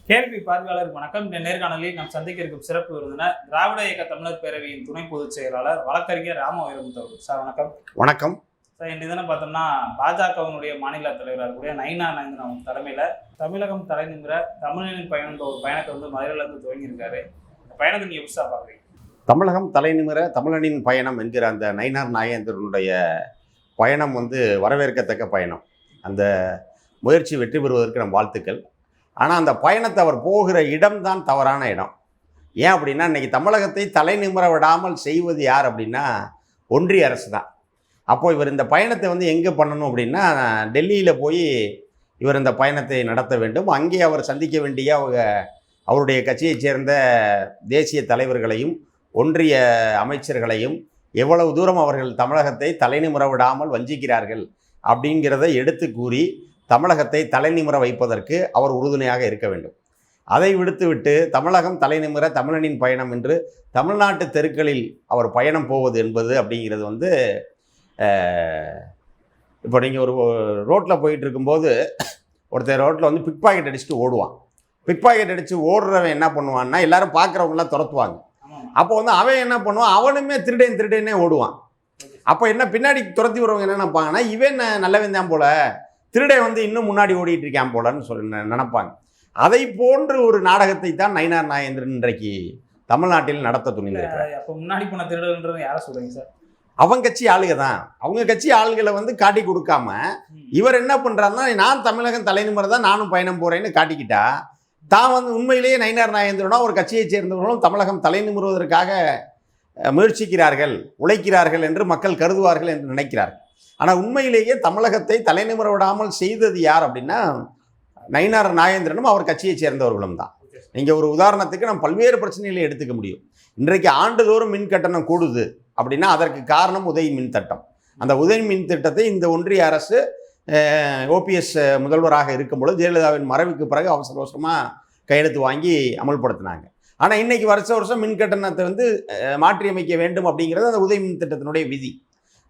கேள்வி பார்வையாளர் வணக்கம். இந்த நேர்காணலில் நாம் சந்திக்க இருக்கும் சிறப்பு விருந்தினர் திராவிட இயக்க தமிழர் பேரவையின் துணை பொதுச் செயலாளர் வழக்கறிஞர் ராம வைரமுத்து அவர்கள். சார் வணக்கம். வணக்கம் சார், இன்றைய தினம் பார்த்தோம்னா பாஜகவினுடைய மாநில தலைவராக கூடிய நயினா நாகேந்திரன் அவங்க தலைமையில் தமிழகம் தலைநிமிர தமிழனின் பயணம் ஒரு பயணத்தை மதுரையிலேருந்து துவங்கியிருக்காரு. இந்த பயணத்தை நீங்கள் எப்படி பார்க்குறீங்க? தமிழகம் தலைநிமிர தமிழனின் பயணம் என்கிற அந்த நயினார் நாகேந்திரனுடைய பயணம் வரவேற்கத்தக்க பயணம். அந்த முயற்சி வெற்றி பெறுவதற்கு நம் வாழ்த்துக்கள். ஆனால் அந்த பயணத்தை அவர் போகிற இடம்தான் தவறான இடம். ஏன் அப்படின்னா, இன்றைக்கி தமிழகத்தை தலைநிமிர விடாமல் செய்வது யார் அப்படின்னா ஒன்றிய அரசு தான். அப்போது இவர் இந்த பயணத்தை எங்கே பண்ணணும் அப்படின்னா, டெல்லியில் போய் இவர் இந்த பயணத்தை நடத்த வேண்டும். அங்கே அவர் சந்திக்க வேண்டிய அவருடைய கட்சியைச் சேர்ந்த தேசிய தலைவர்களையும் ஒன்றிய அமைச்சர்களையும் எவ்வளவு தூரம் அவர்கள் தமிழகத்தை தலைநிமிர விடாமல் வஞ்சிக்கிறார்கள் அப்படிங்கிறத எடுத்து கூறி தமிழகத்தை தலைநிமிர வைப்பதற்கு அவர் உறுதுணையாக இருக்க வேண்டும். அதை விடுத்துவிட்டு தமிழகம் தலைநிமிர தமிழனின் பயணம் என்று தமிழ்நாட்டு தெருக்களில் அவர் பயணம் போவது என்பது அப்படிங்கிறது இப்போ நீங்கள் ஒரு ரோட்டில் போயிட்டு இருக்கும்போது ஒருத்தர் ரோட்டில் பிக் பாக்கெட் அடிச்சுட்டு ஓடுவான். பிக் பாக்கெட் அடித்து ஓடுறவன் என்ன பண்ணுவான்னா, எல்லாரும் பார்க்குறவங்களாம் துரத்துவாங்க. அப்போ அவன் என்ன பண்ணுவான், அவனுமே திருடனே ஓடுவான். அப்போ என்ன பின்னாடி துரத்தி விடுறவங்க என்ன நினைப்பாங்கன்னா, இவன் நல்லவன் தான் போல, திருடை இன்னும் முன்னாடி ஓடிட்டு இருக்கான் போலன்னு சொல்லி நினைப்பாங்க. அதை போன்று ஒரு நாடகத்தை தான் நயினார் நாகேந்திரன் இன்றைக்கு தமிழ்நாட்டில் நடத்த துணிந்திருக்கிறார். அப்போ முன்னாடி போன திருடன்றது யாரை சொல்றீங்க சார்? அவங்க கட்சி ஆளுக தான். அவங்க கட்சி ஆளுகளை காட்டி கொடுக்காம இவர் என்ன பண்ணுறாருன்னா, நான் தமிழகம் தலைநிமிர தான் நானும் பயணம் போகிறேன்னு காட்டிக்கிட்டா தான் உண்மையிலேயே நயினார் நாகேந்திரனோ ஒரு கட்சியைச் சேர்ந்தவர்களும் தமிழகம் தலைநிமிருவதற்காக முயற்சிக்கிறார்கள், உழைக்கிறார்கள் என்று மக்கள் கருதுவார்கள் என்று நினைக்கிறார்கள். ஆனால் உண்மையிலேயே தமிழகத்தை தலைநிமிர விடாமல் செய்தது யார் அப்படின்னா நயினார் நாகேந்திரனும் அவர் கட்சியைச் சேர்ந்தவர்களும் தான். நீங்கள் ஒரு உதாரணத்துக்கு நம்ம பல்வேறு பிரச்சனைகளை எடுத்துக்க முடியும். இன்றைக்கு ஆண்டுதோறும் மின் கட்டணம் கூடுது அப்படின்னா அதற்கு காரணம் உதய் மின் திட்டம். அந்த உதய் மின் திட்டத்தை இந்த ஒன்றிய அரசு ஓபிஎஸ் முதல்வராக இருக்கும் பொழுது ஜெயலலிதாவின் மறைவுக்கு பிறகு அவசர அவசரமாக கையெழுத்து வாங்கி அமல்படுத்தினாங்க. ஆனால் இன்றைக்கி வருஷம் மின் கட்டணத்தை மாற்றியமைக்க வேண்டும் அப்படிங்கிறது அந்த உதய் மின் திட்டத்தினுடைய விதி.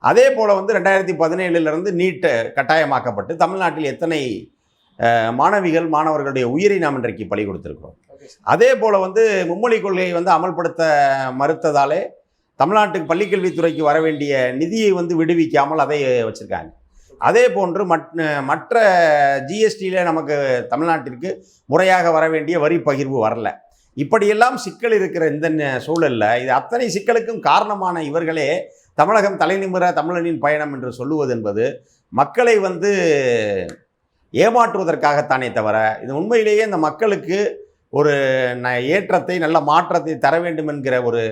அதே போல் 2017 நீட் கட்டாயமாக்கப்பட்டு தமிழ்நாட்டில் எத்தனை மாணவிகள் மாணவர்களுடைய உயிரை நாம் இன்றைக்கு பலி கொடுத்துருக்கிறோம். அதே போல் மும்மொழி கொள்கையை அமல்படுத்த மறுத்ததாலே தமிழ்நாட்டுக்கு பள்ளிக்கல்வித்துறைக்கு வர வேண்டிய நிதியை விடுவிக்காமல் அதை வச்சுருக்காங்க. அதே போன்று மற்ற ஜிஎஸ்டியில் நமக்கு தமிழ்நாட்டிற்கு முறையாக வர வேண்டிய வரி பகிர்வு வரல. இப்படியெல்லாம் சிக்கல் இருக்கிற இந்த சூழலில் இது அத்தனை சிக்கலுக்கும் காரணமான இவர்களே தமிழகம் தலைநிமிர தமிழனின் பயணம் என்று சொல்லுவது என்பது மக்களை ஏமாற்றுவதற்காகத்தானே தவிர இது உண்மையிலேயே இந்த மக்களுக்கு ஒரு ஏற்றத்தை நல்ல மாற்றத்தை தர வேண்டும் என்கிற ஒரு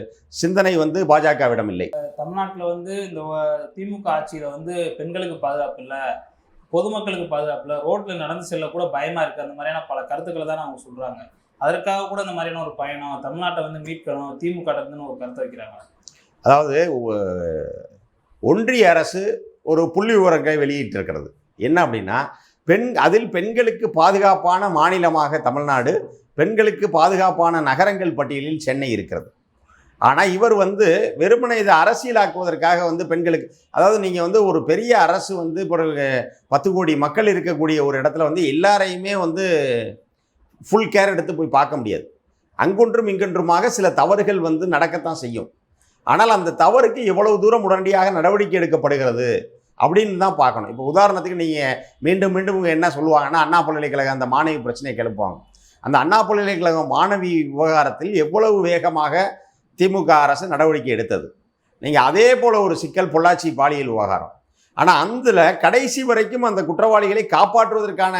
சிந்தனை பாஜகவிடம் இல்லை. தமிழ்நாட்டில் இந்த திமுக ஆட்சியில் பெண்களுக்கு பாதுகாப்பு இல்லை, பொதுமக்களுக்கு பாதுகாப்பு இல்லை, ரோட்டில் நடந்து செல்ல கூட பயமாக இருக்குது, அந்த மாதிரியான பல கருத்துக்களை தான் அவங்க சொல்கிறாங்க. அதற்காக கூட இந்த மாதிரியான ஒரு பயணம் தமிழ்நாட்டை மீட்கணும் திமுக ஒரு கருத்தை வைக்கிறாங்க. அதாவது ஒன்றிய அரசு ஒரு புள்ளி விவரங்களை வெளியிட்டிருக்கிறது. என்ன அப்படின்னா, அதில் பெண்களுக்கு பாதுகாப்பான மாநிலமாக தமிழ்நாடு, பெண்களுக்கு பாதுகாப்பான நகரங்கள் பட்டியலில் சென்னை இருக்கிறது. ஆனால் இவர் வெறுமனை இதை அரசியலாக்குவதற்காக பெண்களுக்கு, அதாவது நீங்கள் ஒரு பெரிய அரசு இப்போ 10 கோடி மக்கள் இருக்கக்கூடிய ஒரு இடத்துல எல்லாரையுமே ஃபுல் கேர் எடுத்து போய் பார்க்க முடியாது. அங்கொன்றும் இங்கொன்றுமாக சில தவறுகள் நடக்கத்தான் செய்யும். ஆனால் அந்த தவறுக்கு எவ்வளவு தூரம் உடனடியாக நடவடிக்கை எடுக்கப்படுகிறது அப்படின்னு தான் பார்க்கணும். இப்போ உதாரணத்துக்கு நீங்கள் மீண்டும் என்ன சொல்லுவாங்கன்னா, அண்ணா பல்கலைக்கழகம் அந்த மாணவி பிரச்சனையை கிளப்புவாங்க. அந்த அண்ணா பல்கலைக்கழகம் மாணவி விவகாரத்தில் எவ்வளவு வேகமாக திமுக அரசு நடவடிக்கை எடுத்தது. நீங்கள் அதே போல் ஒரு சிக்கல் பொள்ளாச்சி பாலியல் விவகாரம். ஆனால் அதில் கடைசி வரைக்கும் அந்த குற்றவாளிகளை காப்பாற்றுவதற்கான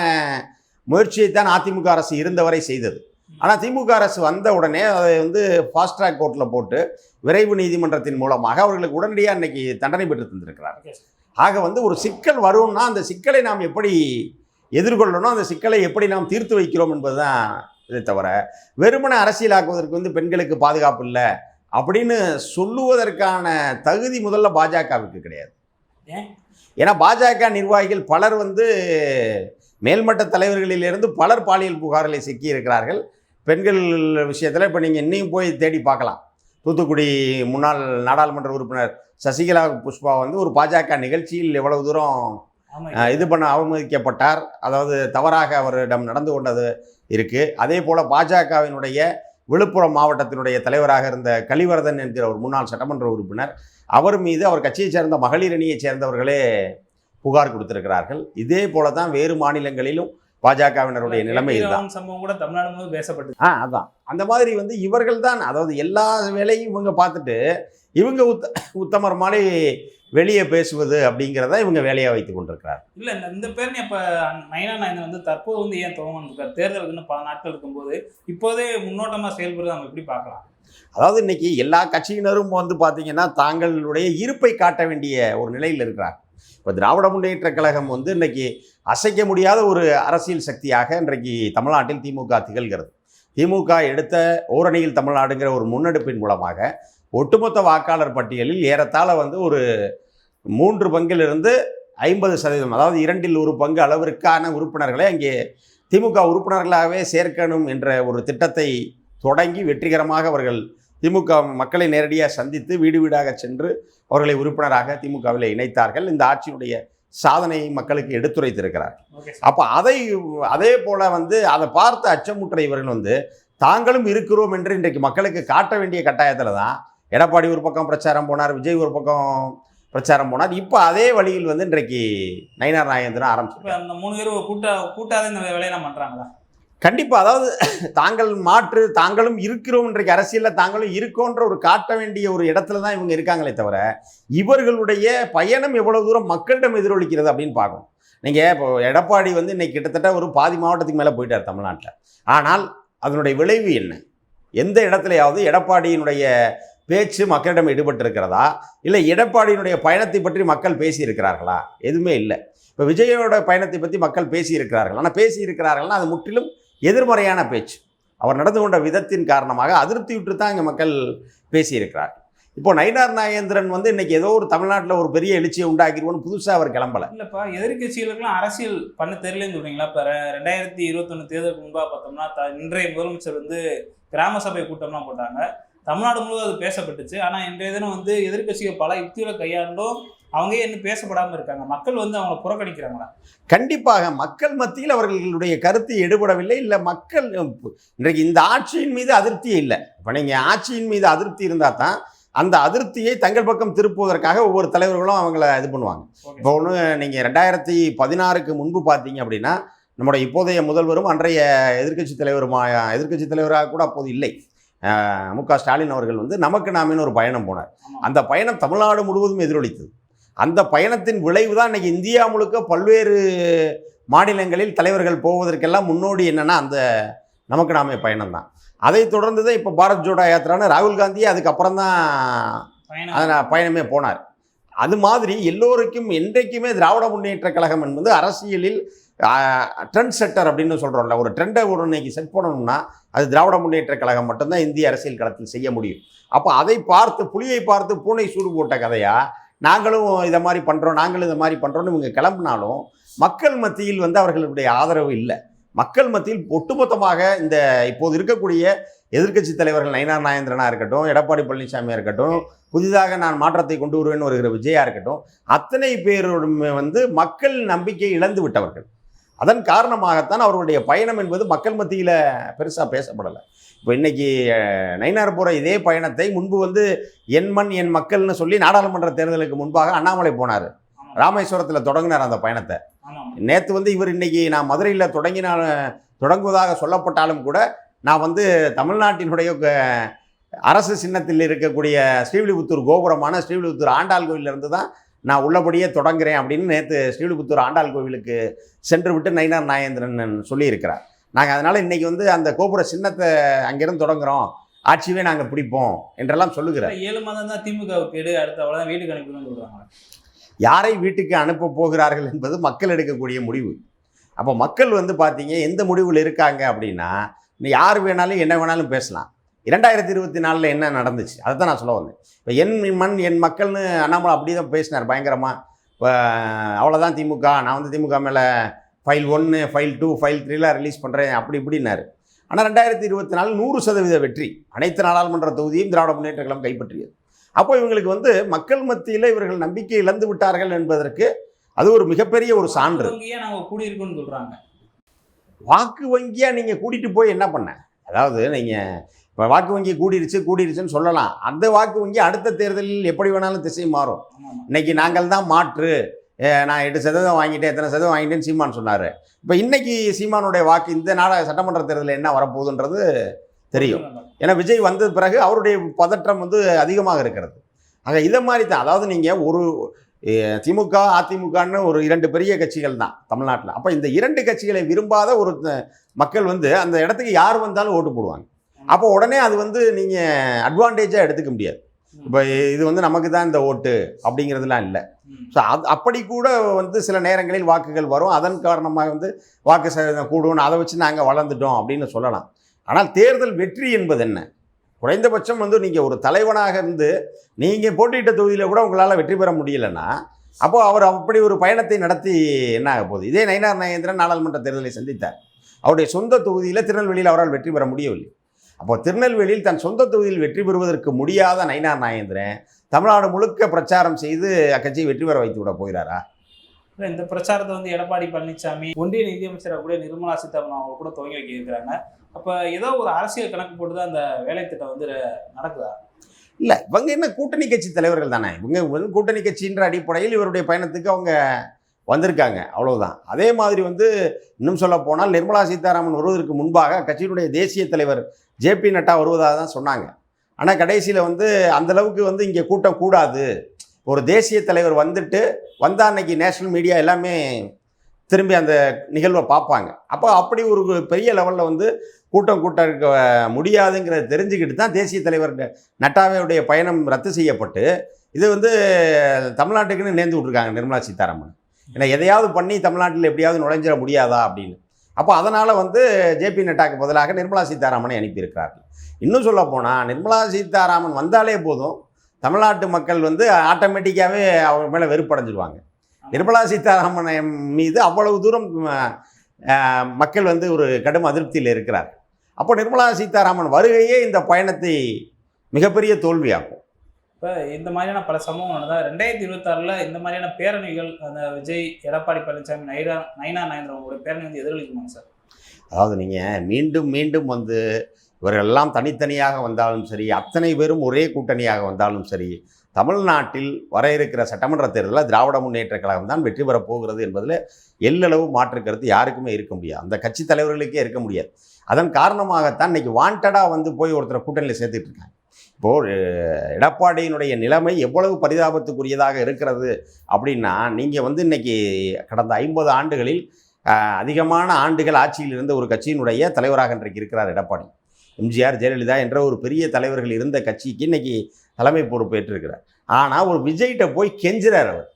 முயற்சியைத்தான் அதிமுக அரசு இருந்தவரை செய்தது. ஆனால் திமுக அரசு வந்த உடனே அதை ஃபாஸ்ட் ட்ராக் கோர்ட்டில் போட்டு விரைவு நீதிமன்றத்தின் மூலமாக அவர்களுக்கு உடனடியாக இன்றைக்கி தண்டனை பெற்று தந்திருக்கிறார். ஆக ஒரு சிக்கல் வரும்னா அந்த சிக்கலை நாம் எப்படி எதிர்கொள்ளணும், அந்த சிக்கலை எப்படி நாம் தீர்த்து வைக்கிறோம் என்பது தான். இதை தவிர வெறுமனை அரசியலாக்குவதற்கு பெண்களுக்கு பாதுகாப்பு இல்லை அப்படின்னு சொல்லுவதற்கான தகுதி முதல்ல பாஜகவுக்கு கிடையாது. ஏன்னா பாஜக நிர்வாகிகள் பலர் மேல்மட்ட தலைவர்களிலிருந்து பலர் பாலியல் புகார்களை சிக்கி இருக்கிறார்கள். பெண்கள் விஷயத்தில் இப்போ நீங்கள் இன்னும் போய் தேடி பார்க்கலாம். தூத்துக்குடி முன்னாள் நாடாளுமன்ற உறுப்பினர் சசிகலா புஷ்பா ஒரு பாஜக நிகழ்ச்சியில் எவ்வளவு தூரம் ஆமா. இது பண்ண அவமதிக்கப்பட்டார். அதாவது தவறாக அவரிடம் நடந்து கொண்டது இருக்குது. அதே போல் பாஜகவினுடைய விழுப்புரம் மாவட்டத்தினுடைய தலைவராக இருந்த கலிவரதன் என்கிற ஒரு முன்னாள் சட்டமன்ற உறுப்பினர், அவர் மீது அவர் கட்சியைச் சேர்ந்த மகளிர் அணியைச் சேர்ந்தவர்களே புகார் கொடுத்திருக்கிறார்கள். இதே போல தான் வேறு மாநிலங்களிலும் பாஜகவினருடைய நிலைமை இதுதான். சம்பவம் கூட தமிழ்நாடு முழுவதும் பேசப்பட்டது. அதான் அந்த மாதிரி இவர்கள் தான், அதாவது எல்லா வேலையும் இவங்க பார்த்துட்டு இவங்க உத்தமர் மாதிரி வெளியே பேசுவது அப்படிங்கிறத இவங்க வேலையாக வைத்துக் கொண்டிருக்கிறார். இல்லை, இந்த பேரணி அப்போ நயினா நாயந்தன் தற்போது ஏன் துவங்கிருக்காரு? தேர்தலுக்கு இன்னும் 10 நாட்கள் இருக்கும்போது இப்போதே முன்னோட்டமாக செயல்படுறது நம்ம எப்படி பார்க்கலாம்? அதாவது இன்னைக்கு எல்லா கட்சியினரும் பார்த்தீங்கன்னா தாங்களுடைய இருப்பை காட்ட வேண்டிய ஒரு நிலையில் இருக்கிறார். இப்போ திராவிட முன்னேற்ற கழகம் இன்னைக்கு அசைக்க முடியாத ஒரு அரசியல் சக்தியாக இன்றைக்கு தமிழ்நாட்டில் திமுக திகழ்கிறது. திமுக எடுத்த ஓரணியில் தமிழ்நாடுங்கிற ஒரு முன்னெடுப்பின் மூலமாக ஒட்டுமொத்த வாக்காளர் பட்டியலில் ஏறத்தாழ ஒரு 3 பங்கிலிருந்து 50%, அதாவது 2 1 பங்கு அளவிற்கான உறுப்பினர்களை அங்கே திமுக உறுப்பினர்களாகவே சேர்க்கணும் என்ற ஒரு திட்டத்தை தொடங்கி வெற்றிகரமாக அவர்கள் திமுக மக்களை நேரடியாக சந்தித்து வீடு வீடாக சென்று அவர்களை உறுப்பினராக திமுகவில் இணைத்தார்கள். இந்த ஆட்சியினுடைய சாதனையை மக்களுக்கு எடுத்துரைத்திருக்கிறார். அப்போ அதே போல் அதை பார்த்து அச்சமுற்ற இவர்கள் தாங்களும் இருக்கிறோம் என்று இன்றைக்கு மக்களுக்கு காட்ட வேண்டிய கட்டாயத்தில் தான் எடப்பாடி ஒரு பக்கம் பிரச்சாரம் போனார், விஜய் ஒரு பக்கம் பிரச்சாரம் போனார். இப்போ அதே வழியில் இன்றைக்கு நயினார் நாகேந்திரன் ஆரம்பிச்சு அந்த 3 பேரும் கூட்டாத இந்த வேலையெல்லாம் பண்ணுறாங்களா? கண்டிப்பாக. அதாவது தாங்களும் இருக்கிறோம், இன்றைக்கு அரசியலில் தாங்களும் இருக்கோன்ற ஒரு காட்ட வேண்டிய ஒரு இடத்துல தான் இவங்க இருக்காங்களே தவிர இவர்களுடைய பயணம் எவ்வளவு தூரம் மக்களிடம் எதிரொலிக்கிறது அப்படின்னு பார்க்கணும். நீங்கள் இப்போ எடப்பாடி இன்னைக்கு கிட்டத்தட்ட ஒரு பாதி மாவட்டத்துக்கு மேலே போயிட்டார் தமிழ்நாட்டில். ஆனால் அதனுடைய விளைவு என்ன? எந்த இடத்துலையாவது எடப்பாடியினுடைய பேச்சு மக்களிடம் ஈடுபட்டு இருக்கிறதா, இல்லை எடப்பாடியினுடைய பயணத்தை பற்றி மக்கள் பேசியிருக்கிறார்களா? எதுவுமே இல்லை. இப்போ விஜயோட பயணத்தை பற்றி மக்கள் பேசியிருக்கிறார்கள். ஆனால் பேசியிருக்கிறார்கள்னா அது முற்றிலும் எதிர்மறையான பேச்சு. அவர் நடந்து கொண்ட விதத்தின் காரணமாக அதிருப்தியுற்று தான் இங்கே மக்கள் பேசியிருக்கிறார். இப்போ நயினார் நாகேந்திரன் இன்னைக்கு ஏதோ ஒரு தமிழ்நாட்டில் ஒரு பெரிய எழுச்சியை உண்டாக்கிடுவோன்னு புதுசாக அவர் கிளம்பலை. இல்லைப்பா, எதிர்கட்சிகளுக்கெல்லாம் அரசியல் பண்ண தெரியலன்னு சொல்றீங்களா? இப்போ 2021 தேர்தலுக்கு முன்பாக பார்த்தோம்னா இன்றைய முதலமைச்சர் கிராம சபை கூட்டம்லாம் போட்டாங்க. தமிழ்நாடு முழுவதும் அது பேசப்பட்டுச்சு. ஆனால் இன்றைய தினம் எதிர்கட்சிகள் பல யுக்திகளை கையாண்டும் அவங்க இன்னும் பேசப்படாமல் இருக்காங்க. மக்கள் அவங்களை புறக்கணிக்கிறாங்களா? கண்டிப்பாக மக்கள் மத்தியில் அவர்களுடைய கருத்து எடுபடவில்லை. இல்லை, மக்கள் இன்றைக்கு இந்த ஆட்சியின் மீது அதிருப்தியே இல்லை. இப்போ நீங்கள் ஆட்சியின் மீது அதிருப்தி இருந்தால் தான் அந்த அதிருப்தியை தங்கள் பக்கம் திருப்புவதற்காக ஒவ்வொரு தலைவர்களும் அவங்கள இது பண்ணுவாங்க. இப்போ நீங்கள் 2016க்கு முன்பு பார்த்தீங்க அப்படின்னா நம்முடைய இப்போதைய முதல்வரும் அன்றைய எதிர்க்கட்சி தலைவராக கூட அப்போது இல்லை மு.க. ஸ்டாலின் அவர்கள் நமக்கு நாமேன்னு ஒரு பயணம் போனார். அந்த பயணம் தமிழ்நாடு முழுவதும் எதிரொலித்தது. அந்த பயணத்தின் விளைவு தான் இன்றைக்கி இந்தியா முழுக்க பல்வேறு மாநிலங்களில் தலைவர்கள் போவதற்கெல்லாம் முன்னோடி என்னென்னா அந்த நமக்கு நாமே பயணம் தான். அதை தொடர்ந்து தான் இப்போ பாரத் ஜோடோ யாத்திரான்னு ராகுல் காந்தியே அதுக்கப்புறம் தான் பயணமே போனார். அது மாதிரி எல்லோருக்கும் என்றைக்குமே திராவிட முன்னேற்ற கழகம் என்பது அரசியலில் ட்ரெண்ட் செட்டர் அப்படின்னு சொல்கிறோம்ல, ஒரு ட்ரெண்டை இன்னைக்கு செட் பண்ணணும்னா அது திராவிட முன்னேற்ற கழகம் மட்டும்தான் இந்திய அரசியல் களத்தில் செய்ய முடியும். அப்போ அதை பார்த்து புலியை பார்த்து பூனை சூடு போட்ட கதையா நாங்களும் இதை மாதிரி பண்ணுறோன்னு இவங்க கிளம்பினாலும் மக்கள் மத்தியில் அவர்களுடைய ஆதரவு இல்லை. மக்கள் மத்தியில் ஒட்டுமொத்தமாக இந்த இப்போது இருக்கக்கூடிய எதிர்க்கட்சி தலைவர்கள் நயினார் நாகேந்திரனாக இருக்கட்டும், எடப்பாடி பழனிசாமியாக இருக்கட்டும், புதிதாக நான் மாற்றத்தை கொண்டு வருவேன்னு வருகிற விஜயா இருக்கட்டும், அத்தனை பேரும் மக்கள் நம்பிக்கை இழந்து விட்டவர்கள். அதன் காரணமாகத்தான் அவர்களுடைய பயணம் என்பது மக்கள் மத்தியில் பெருசாக பேசப்படலை. இப்போ இன்றைக்கி நயினார் போகிற இதே பயணத்தை முன்பு என் மண் என் மக்கள்னு சொல்லி நாடாளுமன்ற தேர்தலுக்கு முன்பாக அண்ணாமலை போனார். ராமேஸ்வரத்தில் தொடங்கினார் அந்த பயணத்தை. நேற்று இவர் இன்றைக்கி நான் மதுரையில் தொடங்குவதாக சொல்லப்பட்டாலும் கூட நான் தமிழ்நாட்டினுடைய அரசு சின்னத்தில் இருக்கக்கூடிய ஸ்ரீவில்லிபுத்தூர் கோபுரமான ஸ்ரீவில்லிபுத்தூர் ஆண்டாள் கோவிலிருந்து தான் நான் உள்ளபடியே தொடங்குறேன் அப்படின்னு நேற்று ஸ்ரீவில்லிபுத்தூர் ஆண்டாள் கோவிலுக்கு சென்று விட்டு நயினார் நாகேந்திரன் சொல்லியிருக்கிறார். நாங்கள் அதனால் இன்றைக்கி அந்த கோபுர சின்னத்தை அங்கேருந்து தொடங்குகிறோம், ஆட்சியே நாங்கள் பிடிப்போம் என்றெல்லாம் சொல்லுகிறார். 7 மாதம் தான் திமுக கேடு, அடுத்த அவ்வளோதான் வீட்டுக்கு அனுப்பணும்னு சொல்கிறாங்க. யாரை வீட்டுக்கு அனுப்ப போகிறார்கள் என்பது மக்கள் எடுக்கக்கூடிய முடிவு. அப்போ மக்கள் பார்த்தீங்க எந்த முடிவில் இருக்காங்க அப்படின்னா யார் வேணாலும் என்ன வேணாலும் பேசலாம். 2024 என்ன நடந்துச்சு அதை தான் நான் சொல்ல வந்தேன். இப்போ என் மண் என் மக்கள்னு அண்ணாமலை அப்படி தான் பேசினார் பயங்கரமாக. இப்போ அவ்வளோதான் திமுக, நான் திமுக மேலே ஃபைல் 1 ஃபைல் 2 ஃபைல் 3லாம் ரிலீஸ் பண்ணுறேன் அப்படி இப்படின்னாரு. ஆனால் 2024 100% வெற்றி, அனைத்து நாடாளுமன்ற தொகுதியும் திராவிட முன்னேற்ற கழகம் கைப்பற்றியது. அப்போ இவங்களுக்கு மக்கள் மத்தியில் இவர்கள் நம்பிக்கை இழந்து விட்டார்கள் என்பதற்கு அது ஒரு மிகப்பெரிய ஒரு சான்று. நாங்க கூடியிருக்கோம்னு சொல்றாங்க. வாக்கு வங்கியா நீங்க கூட்டிட்டு போய் என்ன பண்ண? அதாவது நீங்க இப்போ வாக்கு வங்கி கூடிருச்சுன்னு சொல்லலாம். அந்த வாக்கு வங்கி அடுத்த தேர்தலில் எப்படி வேணாலும் திசை மாறும். இன்னைக்கு நாங்கள் தான் மாற்று, நான் 8% வாங்கிட்டேன், எத்தனை சதவீதம் வாங்கிட்டேன்னு சீமான் சொன்னார். இப்போ இன்னைக்கு சீமானுடைய வாக்கு இந்த சட்டமன்ற தேர்தலில் என்ன வரப்போகுதுன்றது தெரியும். ஏன்னா விஜய் வந்த பிறகு அவருடைய பதற்றம் வந்து அதிகமாக இருக்கிறது. ஆக இதை மாதிரி தான், அதாவது நீங்கள் ஒரு திமுக அதிமுகன்னு ஒரு 2 பெரிய கட்சிகள் தான் தமிழ்நாட்டில். அப்போ இந்த 2 கட்சிகளை விரும்பாத ஒரு மக்கள் வந்து அந்த இடத்துக்கு யார் வந்தாலும் ஓட்டு போடுவாங்க. அப்போ உடனே அது வந்து நீங்கள் அட்வான்டேஜாக எடுத்துக்க முடியாது. இப்போ இது வந்து நமக்கு தான் இந்த ஓட்டு அப்படிங்கிறதுலாம் இல்லை. ஸோ அப்படி கூட வந்து சில நேரங்களில் வாக்குகள் வரும். அதன் காரணமாக வந்து வாக்கு சதவீதம் கூடும், அதை வச்சு நாங்கள் வளர்ந்துட்டோம் அப்படின்னு சொல்லலாம். ஆனால் தேர்தல் வெற்றி என்பது என்ன? குறைந்தபட்சம் வந்து நீங்கள் ஒரு தலைவனாக இருந்து நீங்கள் போட்டியிட்ட தொகுதியில் கூட உங்களால் வெற்றி பெற முடியலைன்னா அப்போது அவர் அப்படி ஒரு பயணத்தை நடத்தி என்ன ஆக போகுது? இதே நயினார் நாகேந்திரன் நாடாளுமன்ற தேர்தலை சந்தித்தார். அவருடைய சொந்த தொகுதியில் திருநெல்வேலியில் அவரால் வெற்றி பெற முடியவில்லை. அப்போ திருநெல்வேலியில் தன் சொந்த தொகுதியில் வெற்றி பெறுவதற்கு முடியாத நயினார் நாகேந்திரன் தமிழ்நாடு முழுக்க பிரச்சாரம் செய்து அக்கட்சியை வெற்றி பெற வைத்து விட போகிறாரா? இந்த பிரச்சாரத்தை வந்து எடப்பாடி பழனிசாமி ஒன்றிய நிதியமைச்சராக கூட நிர்மலா சீதாராமன் அவங்க கூட துவங்கி வைக்க இருக்கிறாங்க. அப்போ ஏதோ ஒரு அரசியல் கணக்கு போட்டு தான் அந்த வேலை திட்டம் வந்து நடக்குதா? இல்லை, இவங்க என்ன கூட்டணி கட்சி தலைவர்கள் தானே. இவங்க கூட்டணி கட்சின்ற அடிப்படையில் இவருடைய பயணத்துக்கு அவங்க வந்திருக்காங்க, அவ்வளவுதான். அதே மாதிரி வந்து இன்னும் சொல்ல போனால் நிர்மலா சீதாராமன் வருவதற்கு முன்பாக கட்சியினுடைய தேசிய தலைவர் ஜேபி நட்டா வருவதாக தான் சொன்னாங்க. ஆனால் கடைசியில் வந்து அந்தளவுக்கு வந்து இங்கே கூட்டம் கூடாது, ஒரு தேசிய தலைவர் வந்தால் அன்னைக்கு நேஷனல் மீடியா எல்லாமே திரும்பி அந்த நிகழ்வை பார்ப்பாங்க. அப்போ அப்படி ஒரு பெரிய லெவலில் வந்து கூட்டம் இருக்க முடியாதுங்கிறத தெரிஞ்சுக்கிட்டு தான் தேசிய தலைவர் நட்டாவையுடைய பயணம் ரத்து செய்யப்பட்டு இது வந்து தமிழ்நாட்டுக்குன்னு நேர்ந்து விட்ருக்காங்க நிர்மலா சீதாராமன். ஏன்னா எதையாவது பண்ணி தமிழ்நாட்டில் எப்படியாவது நுழைஞ்சிட முடியாதா அப்படின்னு. அப்போ அதனால் வந்து ஜேபி நட்டாக்கு பதிலாக நிர்மலா சீதாராமனை அனுப்பியிருக்கிறார்கள். இன்னும் சொல்ல போனால் நிர்மலா சீதாராமன் வந்தாலே போதும் தமிழ்நாட்டு மக்கள் வந்து ஆட்டோமேட்டிக்காகவே அவங்க மேலே வெறுப்படைஞ்சிடுவாங்க. நிர்மலா சீதாராமன் மீது அவ்வளவு தூரம் மக்கள் வந்து ஒரு கடும் அதிருப்தியில் இருக்கிறார். அப்போ நிர்மலா சீதாராமன் வருகையே இந்த பயணத்தை மிகப்பெரிய தோல்வியாகும். இப்போ இந்த மாதிரியான பல சம்பவங்கள் நடந்தால் 2026 இந்த மாதிரியான பேரணிகள் அந்த விஜய், எடப்பாடி பழனிசாமி, நயினார் நாகேந்திரனுடைய பேரணி வந்து எதிரொலிக்குமாங்க சார்? அதாவது நீங்கள் மீண்டும் மீண்டும் வந்து இவர்களெல்லாம் தனித்தனியாக வந்தாலும் சரி, அத்தனை பேரும் ஒரே கூட்டணியாக வந்தாலும் சரி, தமிழ்நாட்டில் வர இருக்கிற சட்டமன்ற தேர்தலில் திராவிட முன்னேற்ற கழகம் தான் வெற்றி பெறப் போகிறது என்பதில் எல்லளவு மாற்று கருத்து யாருக்குமே இருக்க முடியாது. அந்த கட்சி தலைவர்களுக்கே இருக்க முடியாது. அதன் காரணமாகத்தான் இன்றைக்கி வாண்டடாக வந்து போய் ஒருத்தரை கூட்டணியில் சேர்த்துட்டு இருக்காங்க. இப்போது எடப்பாடியினுடைய நிலைமை எவ்வளவு பரிதாபத்துக்குரியதாக இருக்கிறது அப்படின்னா, நீங்கள் வந்து இன்றைக்கி கடந்த 50 ஆண்டுகளில் அதிகமான ஆண்டுகள் ஆட்சியில் இருந்த ஒரு கட்சியினுடைய தலைவராக இன்றைக்கு இருக்கிறார் எடப்பாடி. எம்ஜிஆர், ஜெயலலிதா என்ற ஒரு பெரிய தலைவர்கள் இருந்த கட்சிக்கு இன்றைக்கி தலைமை பொறுப்பேற்றிருக்கிறார். ஆனால் ஒரு விஜய்கிட்ட போய் கெஞ்சுறார், அவர்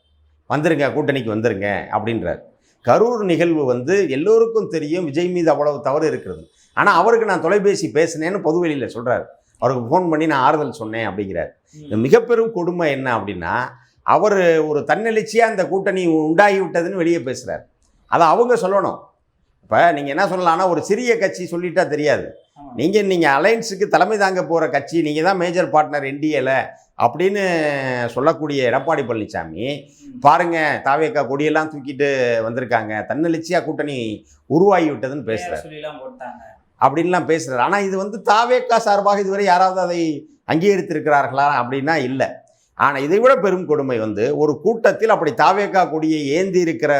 வந்துருங்க, கூட்டணிக்கு வந்துருங்க அப்படின்றார். கரூர் நிகழ்வு வந்து எல்லோருக்கும் தெரியும் விஜய் மீது அவ்வளவு தவறு இருக்கிறது. ஆனால் அவருக்கு நான் தொலைபேசி பேசினேன்னு பொதுவெளியில் சொல்கிறார். அவருக்கு ஃபோன் பண்ணி நான் ஆறுதல் சொன்னேன் அப்படிங்கிறார். இந்த மிகப்பெரும் கொடுமை என்ன அப்படின்னா, அவர் ஒரு தன்னெழுச்சியாக அந்த கூட்டணி உண்டாகி விட்டதுன்னு வெளியே பேசுகிறார். அதை அவங்க சொல்லணும். இப்போ நீங்கள் என்ன சொல்லலாம்னா, ஒரு சிறிய கட்சி சொல்லிட்டா தெரியாது. நீங்கள் அலையன்ஸுக்கு தலைமை தாங்க போகிற கட்சி, நீங்கள் தான் மேஜர் பார்ட்னர் என்டிஏல அப்படின்னு சொல்லக்கூடிய எடப்பாடி பழனிசாமி பாருங்கள், தாவேக்கா கொடியெல்லாம் தூக்கிட்டு வந்திருக்காங்க, தன்னெழுச்சியாக கூட்டணி உருவாகி விட்டதுன்னு பேசுகிறார், அப்படின்லாம் பேசுகிறார். ஆனால் இது வந்து தாவேக்கா சார்பாக இதுவரை யாராவது அதை அங்கீகரித்திருக்கிறார்களா அப்படின்னா இல்லை. ஆனால் இதை விட பெரும் கொடுமை வந்து ஒரு கூட்டத்தில் அப்படி தாவேக்கா கொடியை ஏந்தி இருக்கிற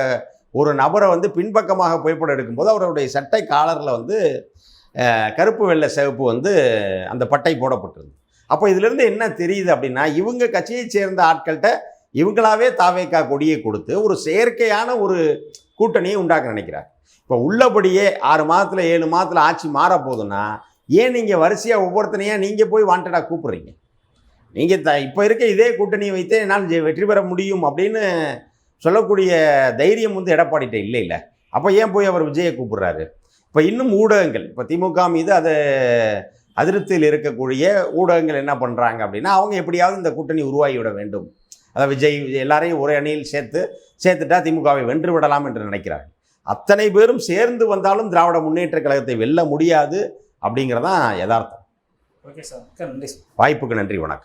ஒரு நபரை வந்து பின்பக்கமாக புகைப்படம் எடுக்கும்போது அவருடைய சட்டை காலரில் வந்து கருப்பு வெள்ளை சிவப்பு வந்து அந்த பட்டை போடப்பட்டிருது. அப்போ இதிலிருந்து என்ன தெரியுது அப்படின்னா, இவங்க கட்சியை சேர்ந்த ஆட்கள்கிட்ட இவங்களாவே தாவேக்கா கொடியை கொடுத்து ஒரு செயற்கையான ஒரு கூட்டணியை உண்டாக்க நினைக்கிறார். இப்போ உள்ளபடியே 6 மாதத்தில் 7 மாதத்தில் ஆட்சி மாறப்போகுதுன்னா ஏன் நீங்கள் வரிசையாக ஒவ்வொருத்தனையாக நீங்கள் போய் வாண்டடாக கூப்பிட்றீங்க? நீங்கள் இப்போ இருக்க இதே கூட்டணியை வைத்தே என்னால் வெற்றி பெற முடியும் அப்படின்னு சொல்லக்கூடிய தைரியம் வந்து எடப்பாடிகிட்ட இல்லை. அப்போ ஏன் போய் அவர் விஜயை கூப்பிட்றாரு? இப்போ இன்னும் ஊடகங்கள், இப்போ திமுக மீது அது அதிருப்தியில் இருக்கக்கூடிய ஊடகங்கள் என்ன பண்ணுறாங்க அப்படின்னா, அவங்க எப்படியாவது இந்த கூட்டணி உருவாகிவிட வேண்டும், அதை விஜய் எல்லாரையும் ஒரே அணியில் சேர்த்துட்டா திமுகவை வென்று விடலாம் என்று நினைக்கிறார்கள். அத்தனை பேரும் சேர்ந்து வந்தாலும் திராவிட முன்னேற்ற கழகத்தை வெல்ல முடியாது அப்படிங்கிறதான் யதார்த்தம். ஓகே சார், நன்றி. வாய்ப்புக்கு நன்றி, வணக்கம்.